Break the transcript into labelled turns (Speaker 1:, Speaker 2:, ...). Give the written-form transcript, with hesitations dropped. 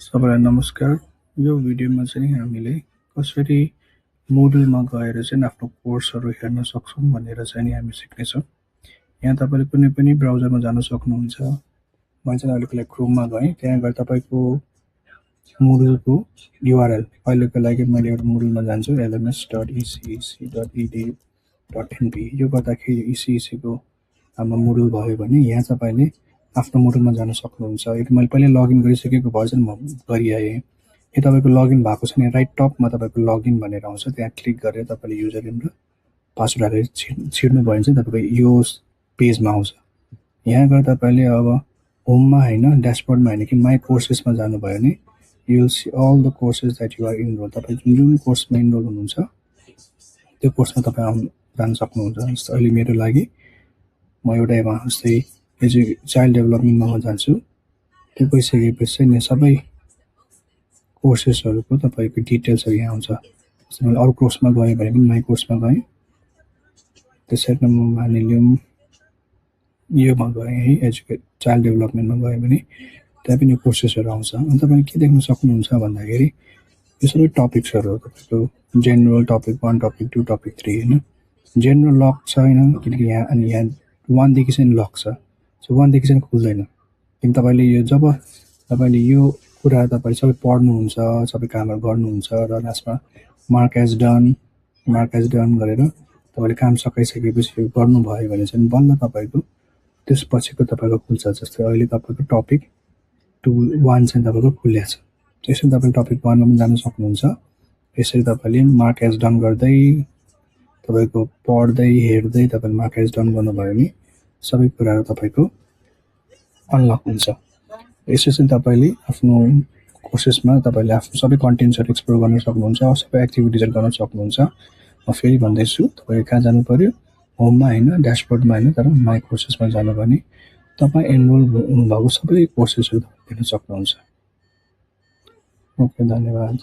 Speaker 1: सबैलाई नमस्कार। यो भिडियोमा चाहिँ हामीले कसरी Moodle-मा गएर चाहिँ आफ्नो कोर्सहरू हेर्न सक्छौँ भनेर चाहिँ नि हामी सिक्नेछौँ। यहाँ तपाईँले कुनै पनि ब्राउजरमा जान सक्नुहुन्छ। मैले चाहिँ अहिलेको लागि Chrome-मा गएँ। त्यहाँ गएर तपाईँको Moodle-को URL अहिलेको लागि मैले एउटा Moodle-मा जान्छु lms.ecec.edu.np। यो गर्दाखेरि ECEC-को हाम्रो Moodle भयो भने यहाँ तपाईँले आफ्नो Moodle-मा जान सक्नुहुन्छ। यदि मैले पहिले लगइन गरिसकेको भए चाहिँ म गरिआएँ। यदि तपाईँको लगइन भएको छैन, राइट टपमा तपाईँको लगइन भनेर आउँछ, त्यहाँ क्लिक गरेर तपाईँले युजर नेम र पासवर्ड हालेर छिर्नु भयो भने चाहिँ तपाईँको यो पेजमा आउँछ। यहाँ गएर तपाईँले अब होममा होइन, ड्यासबोर्डमा होइन कि माई कोर्सेसमा जानुभयो भने you will see all the courses that you are enroll. तपाईँ जुन कोर्समा इनरोल हुनुहुन्छ त्यो कोर्समा तपाईँ जान सक्नुहुन्छ। जस्तो अहिले मेरो लागि म एउटा जस्तै चाइल्ड डेभलपमेन्टमा म जान्छु। त्यो गइसकेपछि चाहिँ सबै कोर्सेसहरूको तपाईँको डिटेल्सहरू यहाँ आउँछ। जस्तै मैले अरू कोर्समा गएँ भने पनि माई कोर्समा गएँ, त्यसरी म मानिलिउँ योमा गएँ है, चाइल्ड डेभलपमेन्टमा गएँ भने त्यहाँ पनि कोर्सेसहरू आउँछ। अनि तपाईँले के देख्न सक्नुहुन्छ भन्दाखेरि यो सबै टपिक्सहरू हो। तपाईँको जेनरल टपिक 1, टपिक 2, टपिक 3 होइन। जेनरल लक छैन किनकि यहाँ 1 देखि चाहिँ लक छ। सो 1 देखि चाहिँ खुल्दैन। किन तपाईँले यो जब तपाईँले यो कुरा तपाईँ सबै पढ्नुहुन्छ, सबै कामहरू गर्नुहुन्छ र लास्टमा मार्क एज डन गरेर तपाईँले काम सकाइसकेपछि गर्नुभयो भने चाहिँ बल्ल तपाईँको त्यसपछिको तपाईँको खुल्छ। जस्तै अहिले तपाईँको टपिक 1 चाहिँ तपाईँको खुल्या छ। त्यसरी तपाईँले टपिक 1मा पनि जान सक्नुहुन्छ। यसरी तपाईँले मार्क एज डन गर्दै तपाईँको पढ्दै हेर्दै तपाईँले मार्क एज डन गर्नुभयो भने सबै कुराहरू तपाईँको अनलक हुन्छ। यसरी चाहिँ तपाईँले आफ्नो कोर्सेसमा तपाईँले आफ्नो सबै कन्टेन्ट्सहरू एक्सप्लोर गर्न सक्नुहुन्छ, सबै एक्टिभिटिजहरू गर्न सक्नुहुन्छ। म फेरि भन्दैछु, तपाईँले कहाँ जानु पर्यो? होममा होइन, ड्यासबोर्डमा होइन, तर माई कोर्सेसमा जानु भने तपाईँ एनरोल हुनुभएको सबै कोर्सेसहरू हेर्न सक्नुहुन्छ। ओके, धन्यवाद।